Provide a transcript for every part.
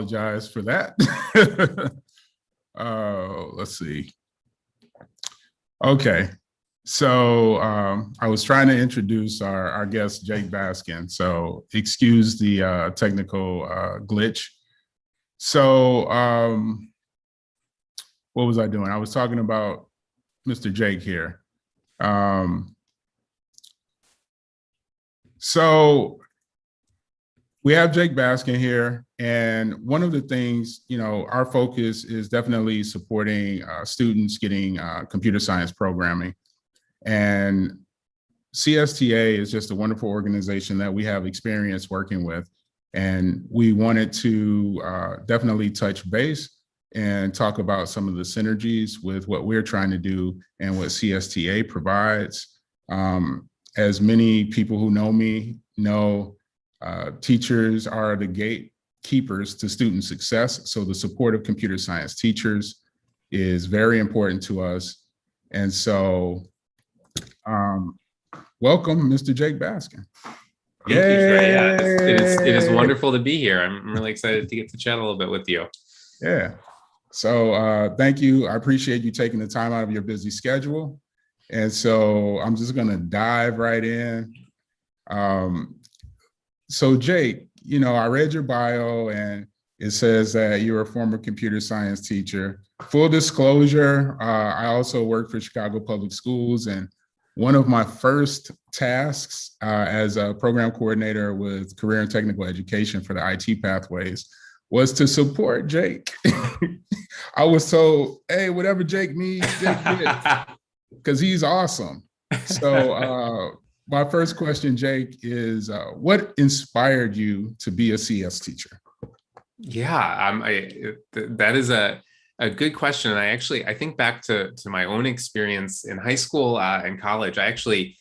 Apologize for that. Let's see. Okay. So I was trying to introduce our guest, Jake Baskin. So excuse the technical glitch. So what was I doing? I was talking about Mr. Jake here. So we have Jake Baskin here, and one of the things, our focus is definitely supporting students getting computer science programming. And CSTA is just a wonderful organization that we have experience working with. And we wanted to definitely touch base and talk about some of the synergies with what we're trying to do and what CSTA provides. As many people who know me know, teachers are the gatekeepers to student success. So the support of computer science teachers is very important to us. And so welcome, Mr. Jake Baskin. Thank you, Trey. Yeah, it is wonderful to be here. I'm really excited to get to chat a little bit with you. Yeah. So thank you. I appreciate you taking the time out of your busy schedule. And so I'm just going to dive right in. So Jake, I read your bio and it says that you're a former computer science teacher. Full disclosure, I also work for Chicago Public Schools, and one of my first tasks as a program coordinator with career and technical education for the IT pathways was to support Jake. I was told, hey, whatever Jake needs, Jake gets, because he's awesome. So my first question, Jake, is what inspired you to be a CS teacher? Yeah, that is a good question. And I think back to my own experience in high school and college. I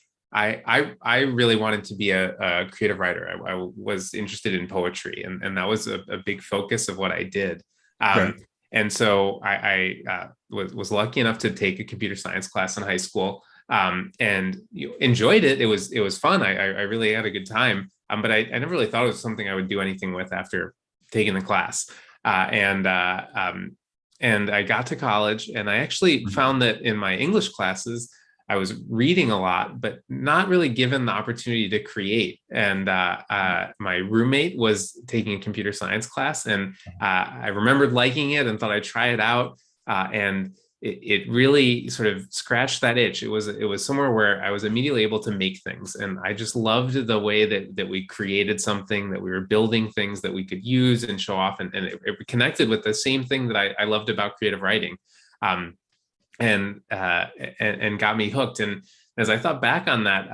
really wanted to be a creative writer. I was interested in poetry, and that was a big focus of what I did. Okay. And so I was lucky enough to take a computer science class in high school. And enjoyed it. It was fun. I really had a good time. But I never really thought it was something I would do anything with after taking the class. And I got to college, and I actually found that in my English classes, I was reading a lot, but not really given the opportunity to create. And my roommate was taking a computer science class, and I remembered liking it and thought I'd try it out. And it really sort of scratched that itch. It was somewhere where I was immediately able to make things. And I just loved the way that we created something, that we were building things that we could use and show off. And it connected with the same thing that I loved about creative writing, and got me hooked. And as I thought back on that,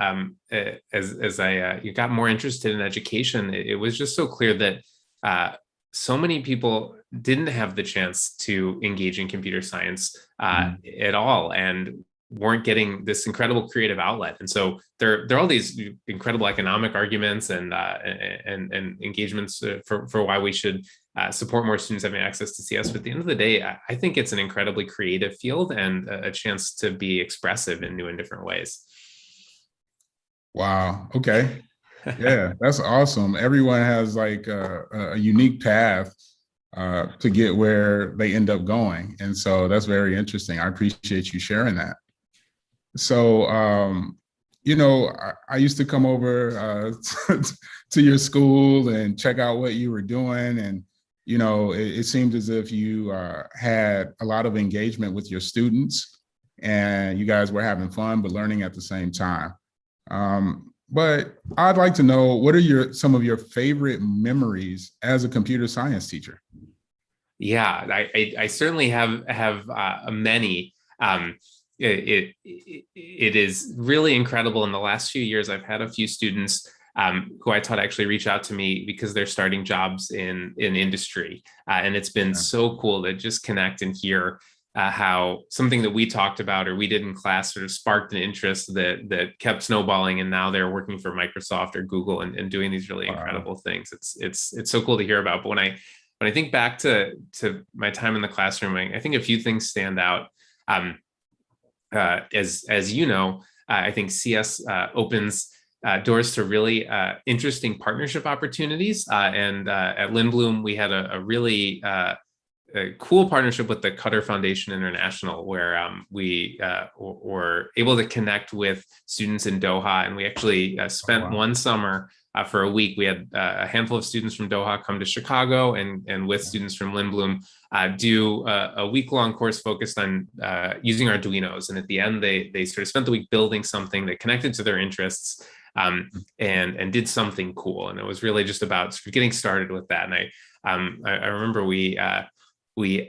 as I got more interested in education, it was just so clear that so many people didn't have the chance to engage in computer science at all, and weren't getting this incredible creative outlet. And so there are all these incredible economic arguments and engagements for why we should support more students having access to CS. But at the end of the day, I think it's an incredibly creative field and a chance to be expressive in new and different ways. Wow. Okay. Yeah, that's awesome. Everyone has like a unique path to get where they end up going. And so that's very interesting. I appreciate you sharing that. So, I used to come over to your school and check out what you were doing. And, it seemed as if you had a lot of engagement with your students, and you guys were having fun, but learning at the same time. But I'd like to know, what are some of your favorite memories as a computer science teacher? Yeah, I certainly have many. It is really incredible. In the last few years, I've had a few students who I taught actually reach out to me because they're starting jobs in industry. And it's been so cool to just connect and hear how something that we talked about or we did in class sort of sparked an interest that kept snowballing, and now they're working for Microsoft or Google and doing these really incredible things. It's so cool to hear about. But when I think back to my time in the classroom, I think a few things stand out. As you know, I think CS opens doors to really interesting partnership opportunities. And at Lindblom, we had a really a cool partnership with the Qatar Foundation International, where we were able to connect with students in Doha. And we actually spent one summer for a week. We had a handful of students from Doha come to Chicago, and with students from Lindblom do a week-long course focused on using Arduinos. And at the end, they sort of spent the week building something that connected to their interests, and did something cool. And it was really just about sort of getting started with that. And I remember we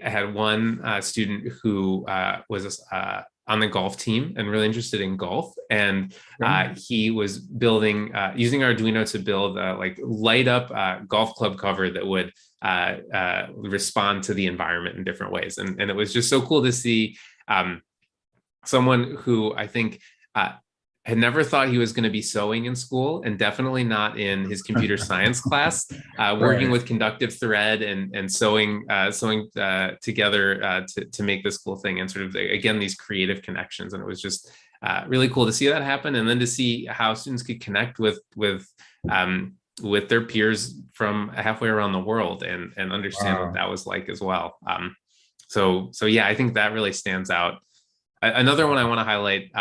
had one student who was on the golf team and really interested in golf. And he was building, using Arduino to build like light up golf club cover that would respond to the environment in different ways. And it was just so cool to see someone who I think had never thought he was going to be sewing in school, and definitely not in his computer science class, working with conductive thread and sewing together to make this cool thing, and sort of, again, these creative connections. And it was just really cool to see that happen, and then to see how students could connect with their peers from halfway around the world and understand what that was like as well. So yeah, I think that really stands out. Another one I want to highlight,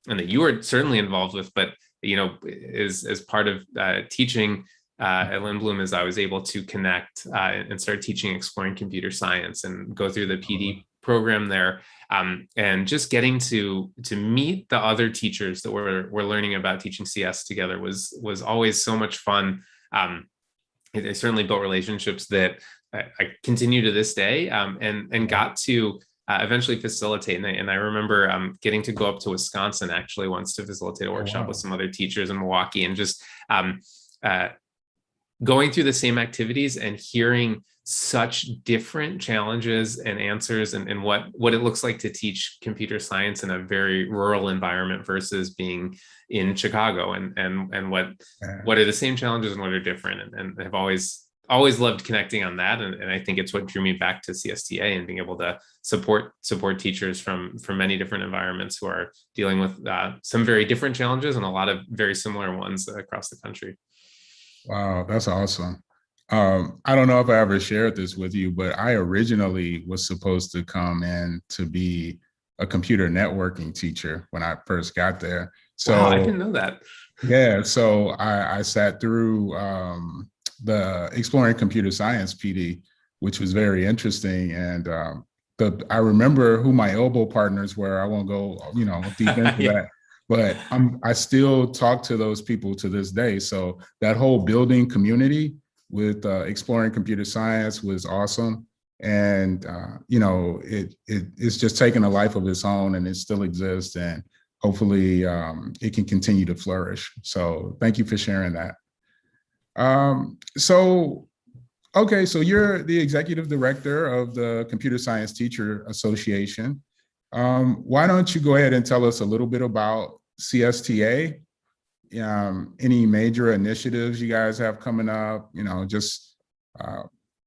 and that you were certainly involved with, but is as part of teaching at Lindblom, is I was able to connect and start teaching exploring computer science and go through the PD program there, and just getting to meet the other teachers that were learning about teaching CS together was always so much fun. It certainly built relationships that I continue to this day, and got to eventually facilitate. And I remember getting to go up to Wisconsin actually once to facilitate a workshop with some other teachers in Milwaukee, and just going through the same activities and hearing such different challenges and answers, and what it looks like to teach computer science in a very rural environment versus being in Chicago, and what are the same challenges and what are different, and I've always loved connecting on that. And I think it's what drew me back to CSTA and being able to support teachers from many different environments who are dealing with some very different challenges and a lot of very similar ones across the country. Wow, that's awesome. I don't know if I ever shared this with you, but I originally was supposed to come in to be a computer networking teacher when I first got there. So wow, I didn't know that. Yeah, so I sat through the Exploring Computer Science PD, which was very interesting. And I remember who my elbow partners were. I won't go, deep into that, but I still talk to those people to this day. So that whole building community with Exploring Computer Science was awesome. And, it's just taken a life of its own, and it still exists. And hopefully it can continue to flourish. So thank you for sharing that. So you're the executive director of the Computer Science Teacher Association. Why don't you go ahead and tell us a little bit about CSTA, any major initiatives you guys have coming up, just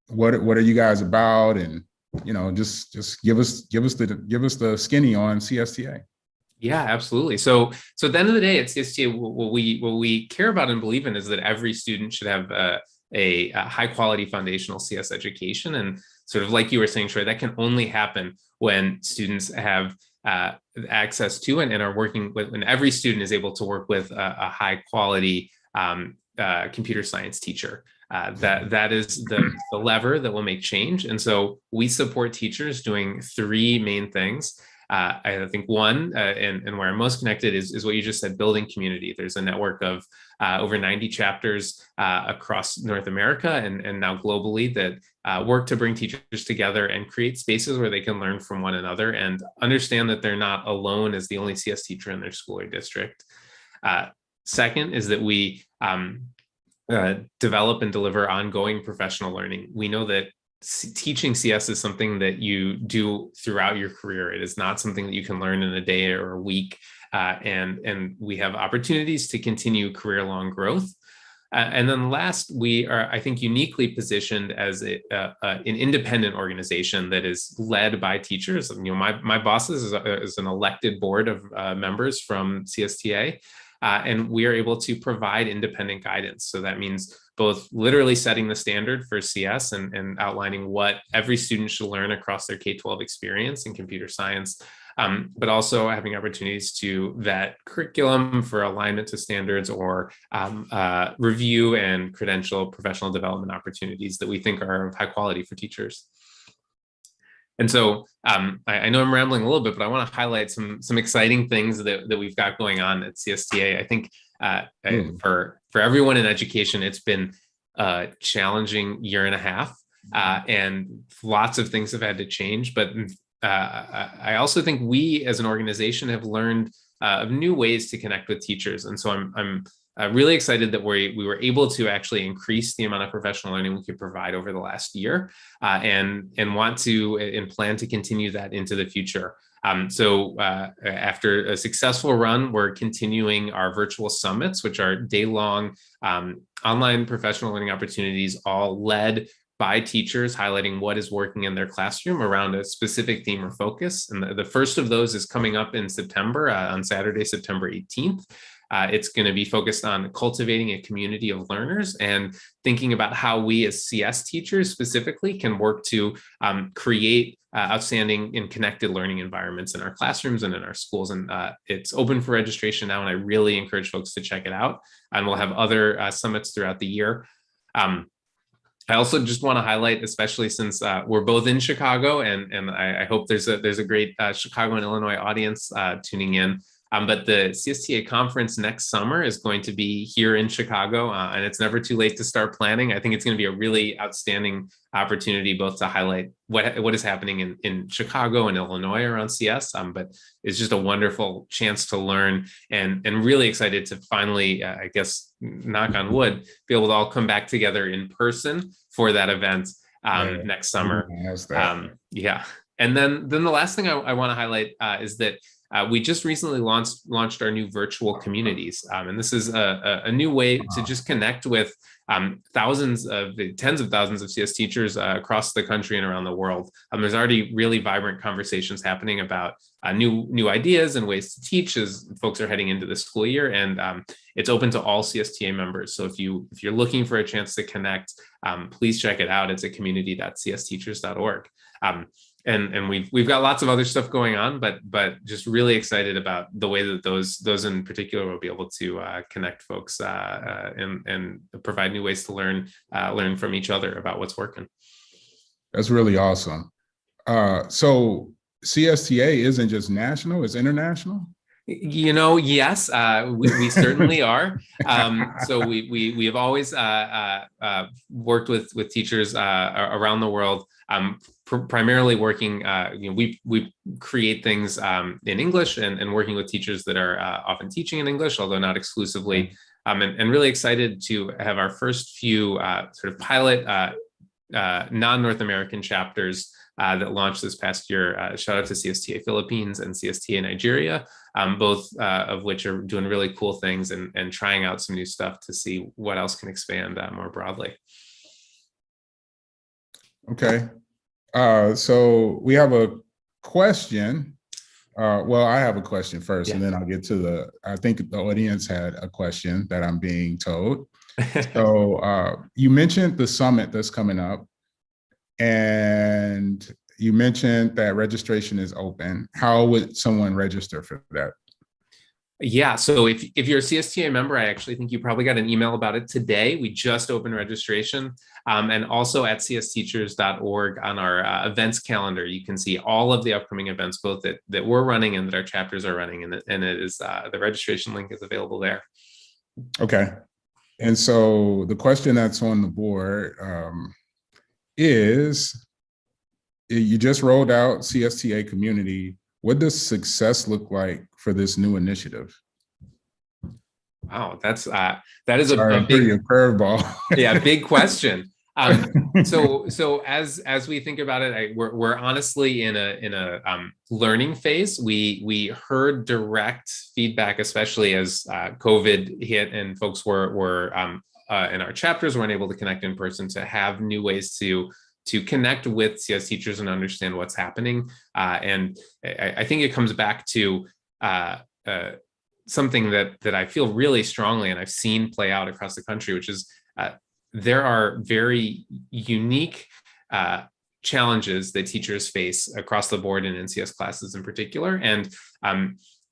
what are you guys about, and just give us the skinny on CSTA. Yeah, absolutely. So at the end of the day, at CSTA, what we care about and believe in is that every student should have a high quality foundational CS education. And sort of like you were saying, Troy, that can only happen when students have access to and are working with, when every student is able to work with a high quality computer science teacher. That is the lever that will make change. And so we support teachers doing three main things. I think one, and where I'm most connected is what you just said, building community. There's a network of over 90 chapters across North America and now globally that work to bring teachers together and create spaces where they can learn from one another and understand that they're not alone as the only CS teacher in their school or district. Second is that we develop and deliver ongoing professional learning. We know that teaching CS is something that you do throughout your career. It is not something that you can learn in a day or a week. And we have opportunities to continue career-long growth. And then last, we are, I think, uniquely positioned as an independent organization that is led by teachers. My boss is an elected board of members from CSTA. and we are able to provide independent guidance. So that means both literally setting the standard for CS and outlining what every student should learn across their K-12 experience in computer science, but also having opportunities to vet curriculum for alignment to standards or review and credential professional development opportunities that we think are of high quality for teachers. And so I know I'm rambling a little bit, but I want to highlight some exciting things that we've got going on at CSTA. I think for everyone in education, it's been a challenging year and a half, and lots of things have had to change. But I also think we as an organization have learned of new ways to connect with teachers. And so I'm really excited that we were able to actually increase the amount of professional learning we could provide over the last year, and want to and plan to continue that into the future. So after a successful run, we're continuing our virtual summits, which are day-long online professional learning opportunities, all led by teachers highlighting what is working in their classroom around a specific theme or focus. And the first of those is coming up in September, on Saturday, September 18th. It's going to be focused on cultivating a community of learners and thinking about how we as CS teachers specifically can work to create outstanding and connected learning environments in our classrooms and in our schools. And it's open for registration now, and I really encourage folks to check it out. And we'll have other summits throughout the year. I also just want to highlight, especially since we're both in Chicago, and I hope there's a great Chicago and Illinois audience tuning in. But the CSTA conference next summer is going to be here in Chicago, and it's never too late to start planning. I think it's going to be a really outstanding opportunity both to highlight what is happening in Chicago and Illinois around CS, but it's just a wonderful chance to learn, and really excited to finally, I guess, knock on wood, be able to all come back together in person for that event next summer. Yeah. And then the last thing I want to highlight is that we just recently launched our new virtual communities. And this is a new way to just connect with tens of thousands of CS teachers across the country and around the world. There's already really vibrant conversations happening about new ideas and ways to teach as folks are heading into the school year. And it's open to all CSTA members. So if you're looking for a chance to connect, please check it out. It's at community.csteachers.org. And we've got lots of other stuff going on, but just really excited about the way that those in particular will be able to connect folks and provide new ways to learn from each other about what's working. That's really awesome. So CSTA isn't just national; it's international. Yes, we certainly are. So we have always worked with teachers around the world. Primarily working, we create things in English and working with teachers that are often teaching in English, although not exclusively. And really excited to have our first few sort of pilot non-North American chapters that launched this past year. Shout out to CSTA Philippines and CSTA Nigeria, both of which are doing really cool things and trying out some new stuff to see what else can expand more broadly. Okay. So we have a question. Well, I have a question first, and then I'll get to I think the audience had a question that I'm being told. So you mentioned the summit that's coming up, and you mentioned that registration is open. How would someone register for that? Yeah, so if you're a CSTA member, I actually think you probably got an email about it today. We just opened registration, and also at csteachers.org on our events calendar, you can see all of the upcoming events, both that we're running and that our chapters are running, and it is the registration link is available there. Okay, and so the question that's on the board is, you just rolled out CSTA Community. What does success look like for this new initiative? Wow, that is a big curveball. Yeah, big question. So as we think about it, we're honestly in a learning phase. We heard direct feedback, especially as COVID hit and folks were in our chapters weren't able to connect in person, to have new ways to connect with CS teachers and understand what's happening. And I think it comes back to something that I feel really strongly and I've seen play out across the country, which is there are very unique challenges that teachers face across the board in NCS classes in particular. And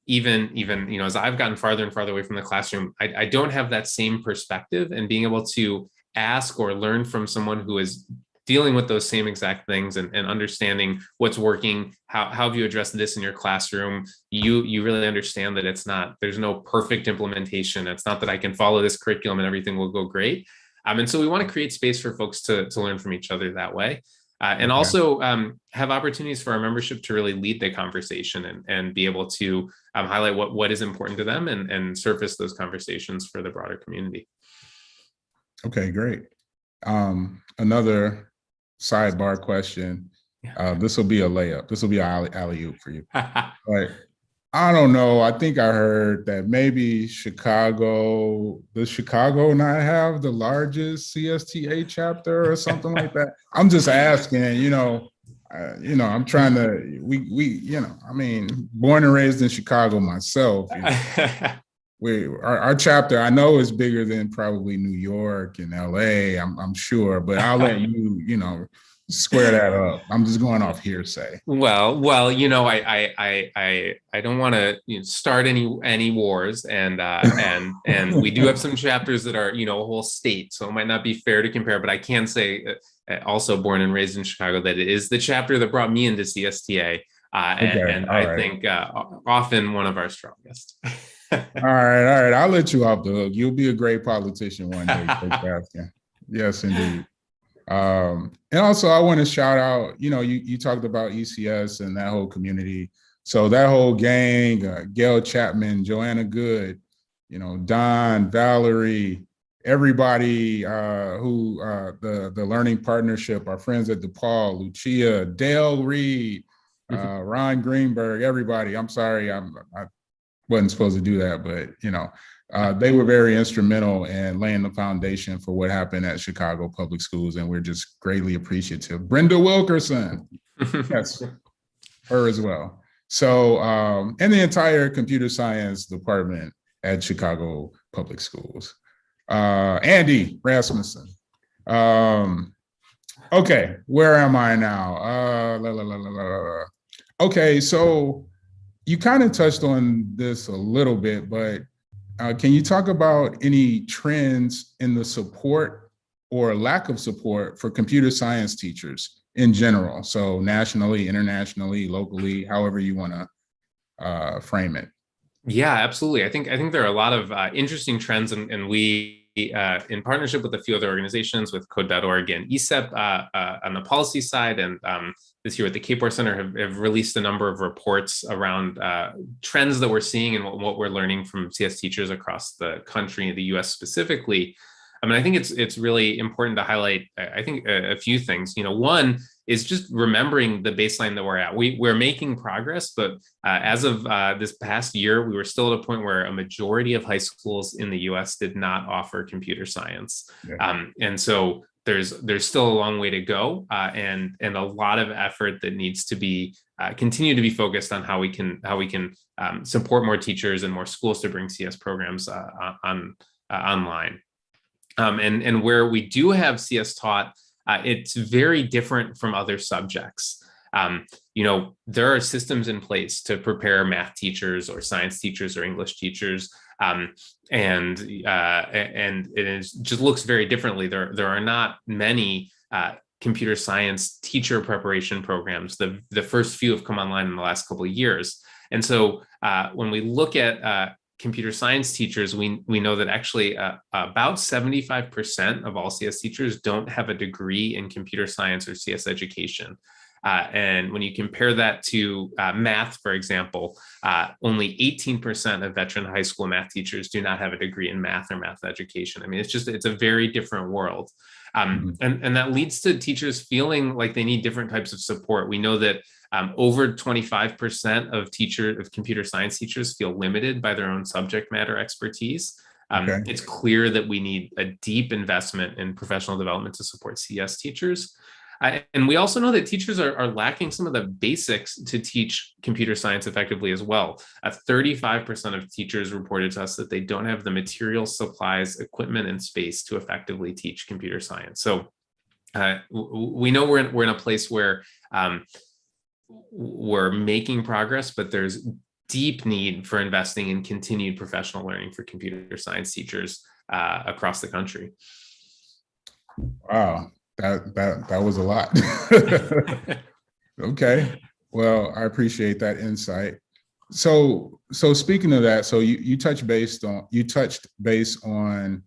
even as I've gotten farther and farther away from the classroom, I don't have that same perspective, and being able to ask or learn from someone who is dealing with those same exact things and understanding what's working, how have you addressed this in your classroom, you really understand that there's no perfect implementation. It's not that I can follow this curriculum and everything will go great. And so we want to create space for folks to learn from each other that way. And also have opportunities for our membership to really lead the conversation and be able to highlight what is important to them and surface those conversations for the broader community. Okay, great. Another sidebar question. This will be a layup. This will be an alley-oop for you. But I don't know. I think I heard that maybe does Chicago not have the largest CSTA chapter or something like that? I'm just asking, I'm trying to, I mean, born and raised in Chicago myself. Our chapter, I know, is bigger than probably New York and LA, I'm sure, but I'll let you, square that up. I'm just going off hearsay. Well, I don't want to start any wars, and we do have some chapters that are a whole state, so it might not be fair to compare. But I can say, also born and raised in Chicago, that it is the chapter that brought me into CSTA, and I think often one of our strongest. All right. I'll let you off the hook. You'll be a great politician one day, Jake Baskin. Yes, indeed. And also, I want to shout out, you talked about ECS and that whole community. So that whole gang, Gail Chapman, Joanna Good, Don, Valerie, everybody who the Learning Partnership, our friends at DePaul, Lucia, Dale Reed, Ron Greenberg, everybody. I'm sorry, I wasn't supposed to do that, but they were very instrumental in laying the foundation for what happened at Chicago Public Schools, and we're just greatly appreciative. Brenda Wilkerson, yes, her as well. So, and the entire computer science department at Chicago Public Schools. Andy Rasmussen. Okay, where am I now? Okay, so you kind of touched on this a little bit, but can you talk about any trends in the support or lack of support for computer science teachers in general? So nationally, internationally, locally, however you want to frame it. Yeah, absolutely. I think there are a lot of interesting trends, and we, in partnership with a few other organizations, with Code.org and ESEP on the policy side, and this year at the Capeware Center, have released a number of reports around trends that we're seeing and what we're learning from CS teachers across the country, the US specifically. I mean, I think it's really important to highlight, I think, a few things. One is just remembering the baseline that we're at. We're making progress, but as of this past year, we were still at a point where a majority of high schools in the US did not offer computer science. Yeah. And so there's still a long way to go, and a lot of effort that needs to be continue to be focused on how we can support more teachers and more schools to bring CS programs online. And where we do have CS taught, it's very different from other subjects. There are systems in place to prepare math teachers or science teachers or English teachers, and it just looks very differently. There are not many computer science teacher preparation programs. The first few have come online in the last couple of years, and so when we look at computer science teachers, we know that actually about 75% of all CS teachers don't have a degree in computer science or CS education. And when you compare that to math, for example, only 18% of veteran high school math teachers do not have a degree in math or math education. I mean, it's a very different world. And that leads to teachers feeling like they need different types of support. We know that over 25% of computer science teachers feel limited by their own subject matter expertise. It's clear that we need a deep investment in professional development to support CS teachers. And we also know that teachers are lacking some of the basics to teach computer science effectively as well. 35% of teachers reported to us that they don't have the materials, supplies, equipment, and space to effectively teach computer science. So we know we're in a place where we're making progress, but there's deep need for investing in continued professional learning for computer science teachers across the country. Wow, that was a lot. Okay, well, I appreciate that insight. So speaking of that, so you touched base on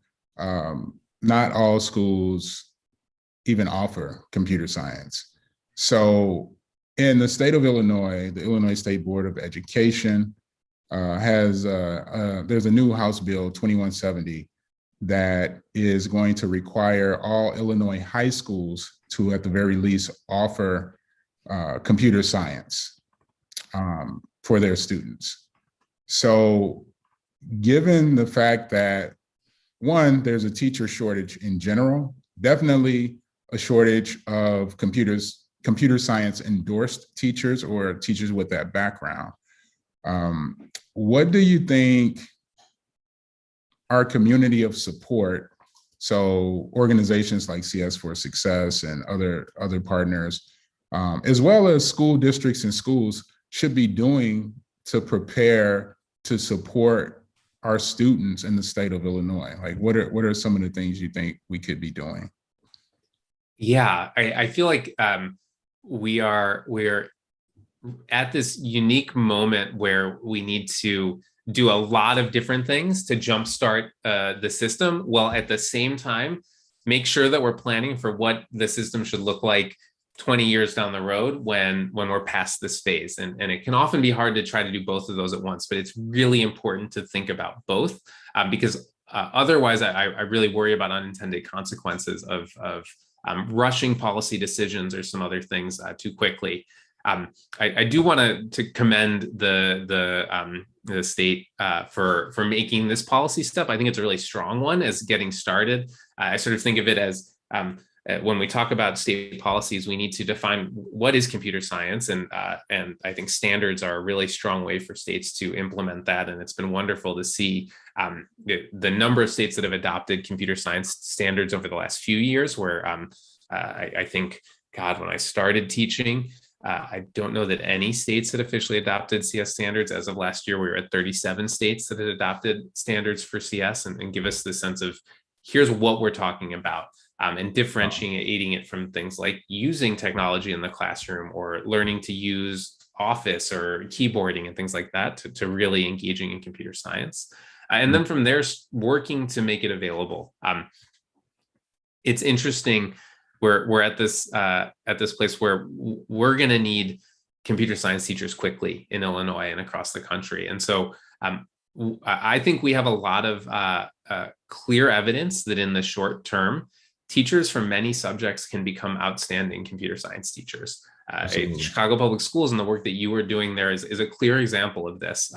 not all schools even offer computer science. So in the state of Illinois, the Illinois State Board of Education there's a new House Bill 2170 that is going to require all Illinois high schools to, at the very least, offer computer science for their students. So given the fact that, one, there's a teacher shortage in general, definitely a shortage of computer science endorsed teachers or teachers with that background. What do you think our community of support, so organizations like CS for Success and other partners, as well as school districts and schools, should be doing to prepare to support our students in the state of Illinois? Like, what are some of the things you think we could be doing? Yeah, I feel like we're at this unique moment where we need to do a lot of different things to jumpstart the system, while at the same time make sure that we're planning for what the system should look like 20 years down the road when we're past this phase. And it can often be hard to try to do both of those at once, but it's really important to think about both because otherwise I really worry about unintended consequences of rushing policy decisions or some other things too quickly. I do want to commend the state for making this policy step. I think it's a really strong one as getting started. I sort of think of it as when we talk about state policies, we need to define what is computer science, and I think standards are a really strong way for states to implement that. And it's been wonderful to see the number of states that have adopted computer science standards over the last few years. Where I think, God, when I started teaching, I don't know that any states had officially adopted CS standards. As of last year, we were at 37 states that had adopted standards for CS and give us the sense of here's what we're talking about. And differentiating it from things like using technology in the classroom or learning to use Office or keyboarding and things like that to really engaging in computer science. And then from there, working to make it available. It's interesting. We're at this place where we're going to need computer science teachers quickly in Illinois and across the country. And so I think we have a lot of clear evidence that in the short term, teachers from many subjects can become outstanding computer science teachers. Chicago Public Schools and the work that you were doing there is a clear example of this.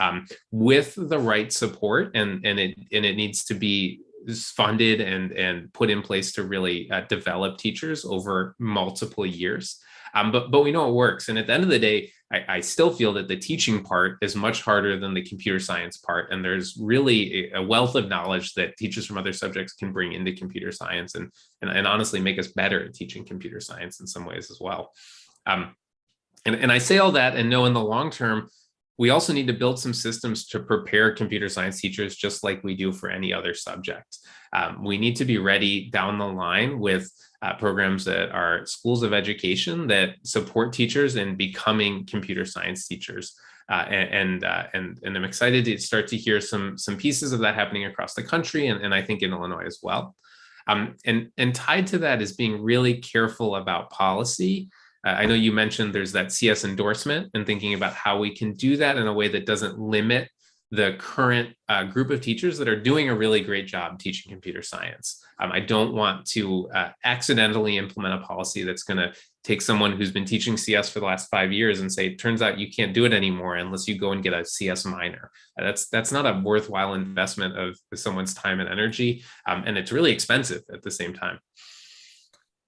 With the right support, and it needs to be funded and put in place to really develop teachers over multiple years. But we know it works. And at the end of the day, I still feel that the teaching part is much harder than the computer science part. And there's really a wealth of knowledge that teachers from other subjects can bring into computer science and honestly make us better at teaching computer science in some ways as well. And I say all that and know in the long term, we also need to build some systems to prepare computer science teachers just like we do for any other subject. We need to be ready down the line with programs that are schools of education that support teachers in becoming computer science teachers. And I'm excited to start to hear some pieces of that happening across the country and I think in Illinois as well. And tied to that is being really careful about policy. I know you mentioned there's that CS endorsement and thinking about how we can do that in a way that doesn't limit the current group of teachers that are doing a really great job teaching computer science. I don't want to accidentally implement a policy that's going to take someone who's been teaching CS for the last 5 years and say, it turns out you can't do it anymore unless you go and get a CS minor. That's not a worthwhile investment of someone's time and energy. And it's really expensive at the same time.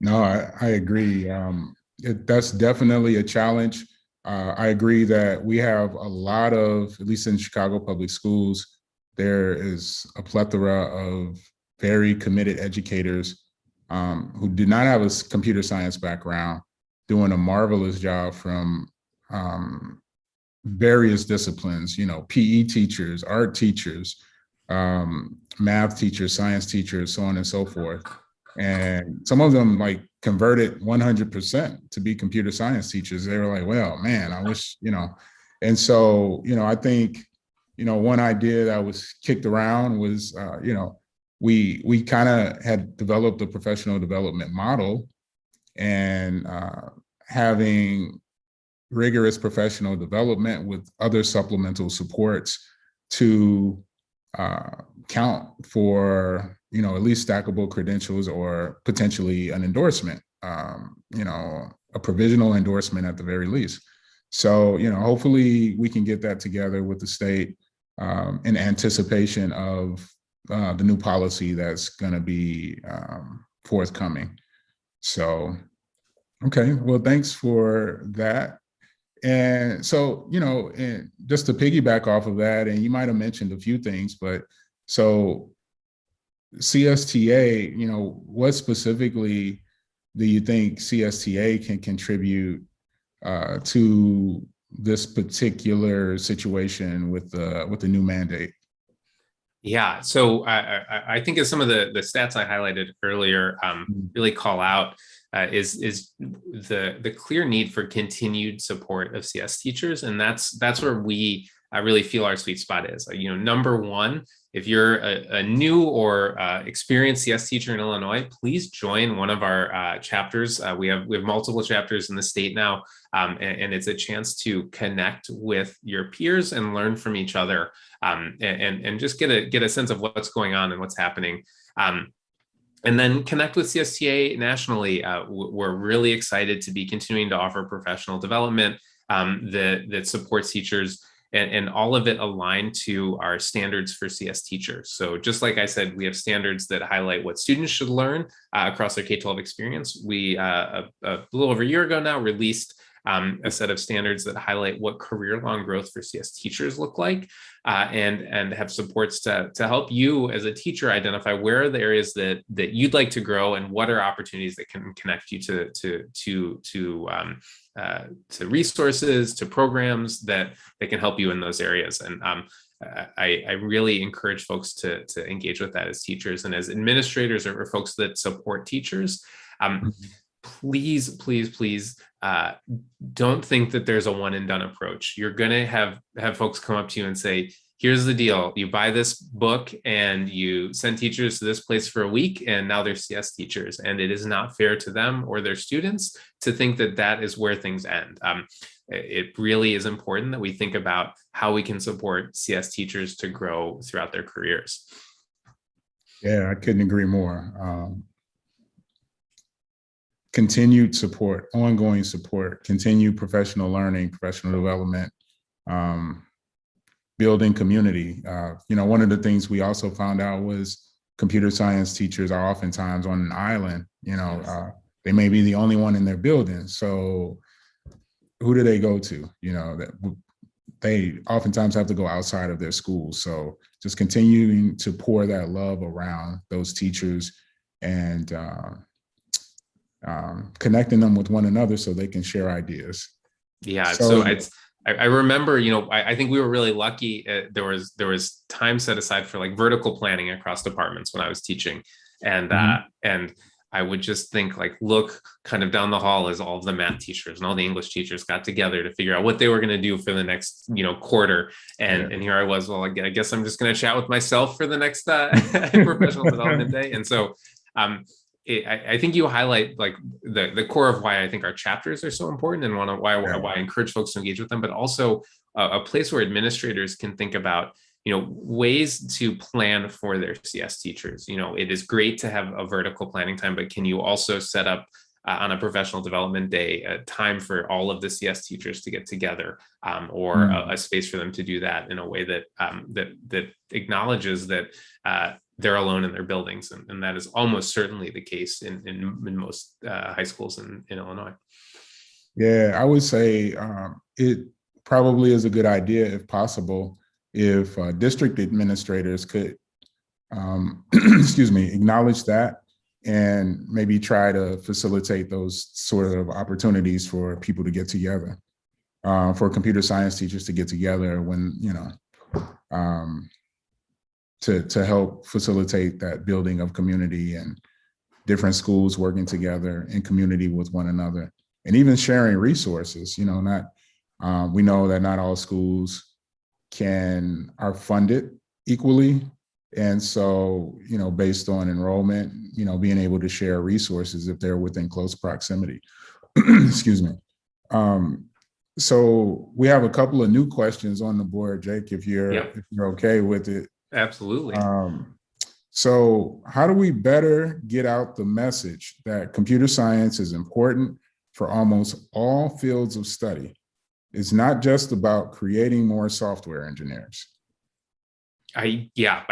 No, I agree. That's definitely a challenge. I agree that we have a lot of, at least in Chicago public schools, there is a plethora of very committed educators who do not have a computer science background, doing a marvelous job from various disciplines, PE teachers, art teachers, math teachers, science teachers, so on and so forth. And some of them like converted 100% to be computer science teachers. They were like, well, man, I wish, And so, I think, one idea that was kicked around was, we kind of had developed a professional development model, and having rigorous professional development with other supplemental supports to count for, at least stackable credentials or potentially an endorsement, a provisional endorsement at the very least. So, hopefully we can get that together with the state in anticipation of the new policy that's going to be forthcoming. So, okay, well, thanks for that. And so, and just to piggyback off of that, and you might have mentioned a few things, but so CSTA, what specifically do you think CSTA can contribute to this particular situation with the new mandate? Yeah, so I think as some of the stats I highlighted earlier really call out is the clear need for continued support of CS teachers, and that's where we really feel our sweet spot is. Number one, if you're a new or experienced CS teacher in Illinois, please join one of our chapters. We have multiple chapters in the state now, and it's a chance to connect with your peers and learn from each other, and just get a sense of what's going on and what's happening. And then connect with CSTA nationally. We're really excited to be continuing to offer professional development that supports teachers, and all of it aligned to our standards for CS teachers. So just like I said, we have standards that highlight what students should learn across their K-12 experience. We, a little over a year ago now, released a set of standards that highlight what career-long growth for CS teachers look like, and have supports to help you as a teacher identify where are the areas that you'd like to grow, and what are opportunities that can connect you to resources, to programs that can help you in those areas. And I really encourage folks to engage with that as teachers and as administrators, or folks that support teachers. Please don't think that there's a one and done approach. You're going to have folks come up to you and say, here's the deal. You buy this book and you send teachers to this place for a week, and now they're CS teachers. And it is not fair to them or their students to think that that is where things end. It really is important that we think about how we can support CS teachers to grow throughout their careers. Yeah, I couldn't agree more. Continued support, ongoing support, continued professional learning, professional development, building community. One of the things we also found out was computer science teachers are oftentimes on an island. They may be the only one in their building. So who do they go to? They oftentimes have to go outside of their school. So just continuing to pour that love around those teachers, and connecting them with one another so they can share ideas. Yeah, so I remember, I think we were really lucky. There was time set aside for like vertical planning across departments when I was teaching, and and I would just think, like, look kind of down the hall as all of the math teachers and all the English teachers got together to figure out what they were going to do for the next quarter, and here I was, well, I guess I'm just going to chat with myself for the next professional development day. And so I think you highlight like the core of why I think our chapters are so important, and why I encourage folks to engage with them, but also a place where administrators can think about ways to plan for their CS teachers. It is great to have a vertical planning time, but can you also set up on a professional development day a time for all of the CS teachers to get together, or a space for them to do that in a way that that acknowledges that they're alone in their buildings, and that is almost certainly the case in most high schools in Illinois. Yeah, I would say it probably is a good idea, if possible, if district administrators could, excuse me, acknowledge that and maybe try to facilitate those sort of opportunities for people to get together, for computer science teachers to get together when, to help facilitate that building of community and different schools working together in community with one another, and even sharing resources. We know that not all schools are funded equally. And so, based on enrollment, being able to share resources if they're within close proximity. Excuse me. So we have a couple of new questions on the board, Jake, if you're okay with it. Absolutely. So how do we better get out the message that computer science is important for almost all fields of study? It's not just about creating more software engineers. I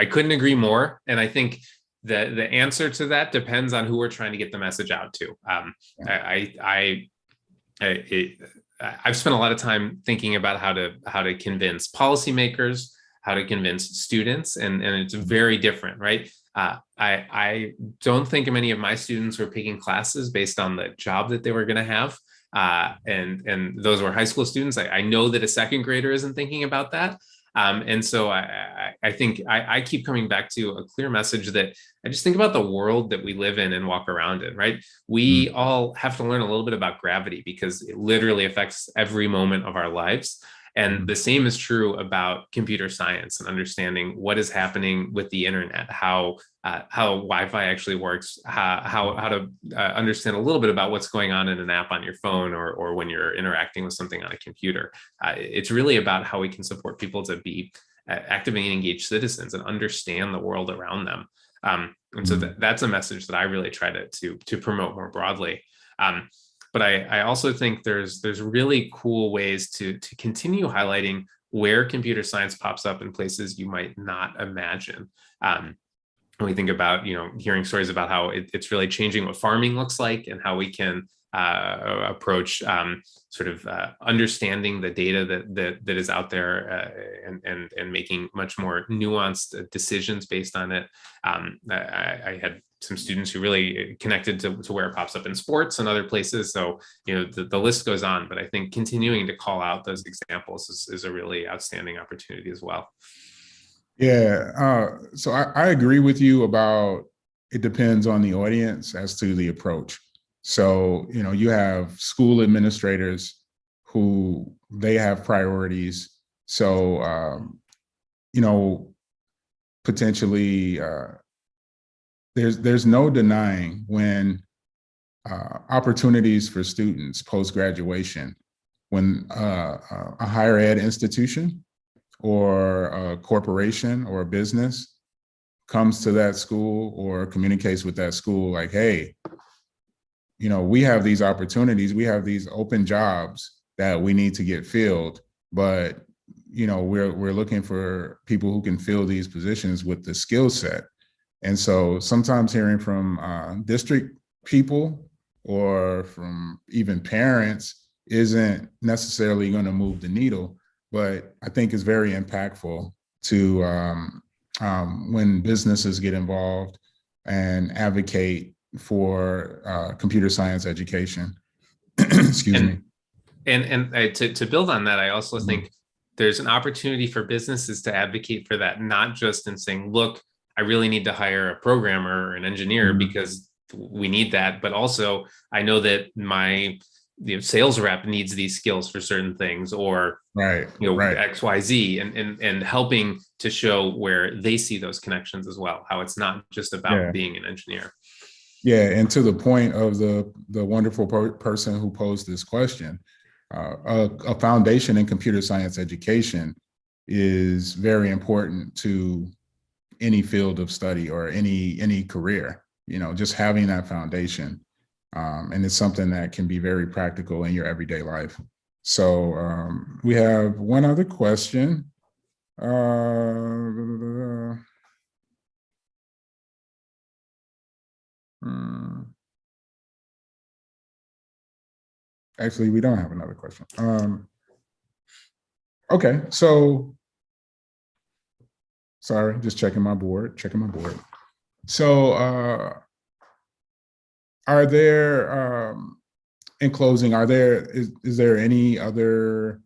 couldn't agree more. And I think the answer to that depends on who we're trying to get the message out to. I've spent a lot of time thinking about how to convince policymakers, how to convince students, and it's very different, right? I don't think many of my students were picking classes based on the job that they were going to have. And those were high school students. I know that a second grader isn't thinking about that. And so I think I keep coming back to a clear message that I just think about the world that we live in and walk around in, right? We all have to learn a little bit about gravity because it literally affects every moment of our lives. And the same is true about computer science and understanding what is happening with the internet, how Wi-Fi actually works, how to understand a little bit about what's going on in an app on your phone or when you're interacting with something on a computer. It's really about how we can support people to be active and engaged citizens and understand the world around them. And so that's a message that I really try to promote more broadly. But I also think there's really cool ways to continue highlighting where computer science pops up in places you might not imagine. When we think about, hearing stories about how it's really changing what farming looks like and how we can approach understanding the data that is out there and making much more nuanced decisions based on it. I had some students who really connected to where it pops up in sports and other places. So, the list goes on, but I think continuing to call out those examples is a really outstanding opportunity as well. Yeah, so I agree with you about it depends on the audience as to the approach. So, you have school administrators who they have priorities. So, potentially there's no denying when opportunities for students post-graduation, when a higher ed institution or a corporation or a business comes to that school or communicates with that school like, hey, we have these opportunities, we have these open jobs that we need to get filled, but we're looking for people who can fill these positions with the skill set. And so sometimes hearing from district people or from even parents isn't necessarily going to move the needle, but I think it's very impactful to when businesses get involved and advocate for computer science education. Excuse me. And to build on that, I also think there's an opportunity for businesses to advocate for that, not just in saying, look, I really need to hire a programmer or an engineer because we need that, but also I know that my sales rep needs these skills for certain things, or XYZ, and helping to show where they see those connections as well, how it's not just about being an engineer. Yeah, and to the point of the wonderful person who posed this question, a foundation in computer science education is very important to any field of study or any career. Just having that foundation, and it's something that can be very practical in your everyday life. So we have one other question. Hmm. Actually, we don't have another question. Okay, so sorry, just checking my board. So are there, in closing, is there any other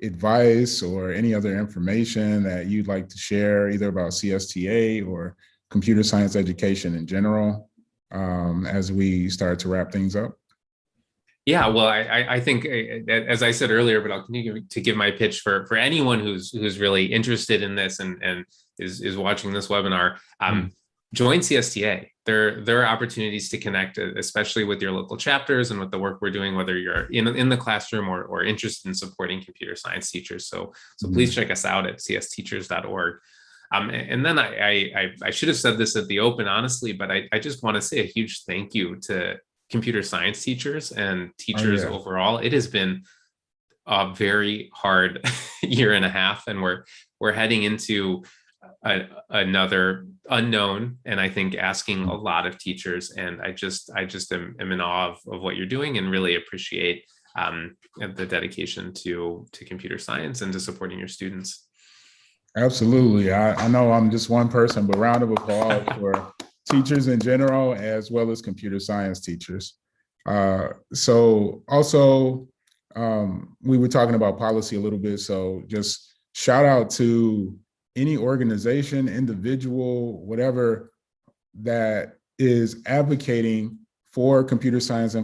advice or any other information that you'd like to share, either about CSTA or computer science education in general, as we start to wrap things up? Yeah, well, I think, as I said earlier, but I'll continue to give my pitch for anyone who's really interested in this and is watching this webinar. Join CSTA. There are opportunities to connect, especially with your local chapters and with the work we're doing, whether you're in the classroom or interested in supporting computer science teachers. So please check us out at csteachers.org. And then I should have said this at the open, honestly, but I just want to say a huge thank you to computer science teachers and teachers overall. It has been a very hard year and a half, and we're heading into another unknown, and I think asking a lot of teachers. And I just am in awe of what you're doing, and really appreciate the dedication to computer science and to supporting your students. Absolutely. I know I'm just one person, but round of applause for teachers in general, as well as computer science teachers. So also, we were talking about policy a little bit. So just shout out to any organization, individual, whatever, that is advocating for computer science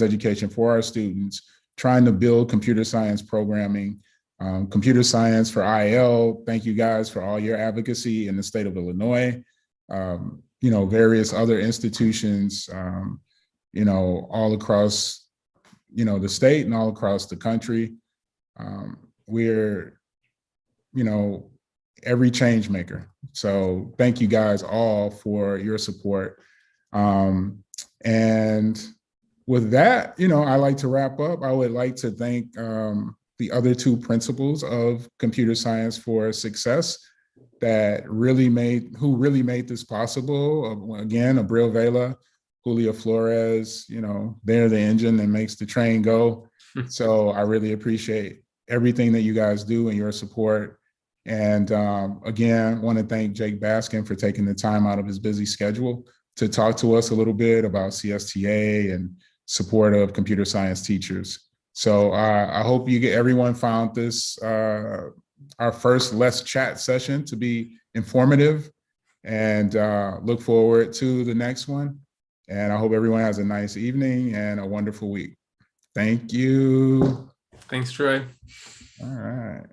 education for our students, trying to build computer science programming, computer science for IL. Thank you guys for all your advocacy in the state of Illinois. Various other institutions, all across, the state and all across the country. We're, every change maker. So thank you guys all for your support. And with that, I like to wrap up. I would like to thank the other two principals of computer science for success who really made this possible. Again, Abril Vela, Julia Flores, they're the engine that makes the train go. So I really appreciate everything that you guys do and your support. And again, want to thank Jake Baskin for taking the time out of his busy schedule to talk to us a little bit about CSTA and support of computer science teachers. So I hope everyone found this, our first Let's Chat session, to be informative, and look forward to the next one. And I hope everyone has a nice evening and a wonderful week. Thank you. Thanks, Troy. All right.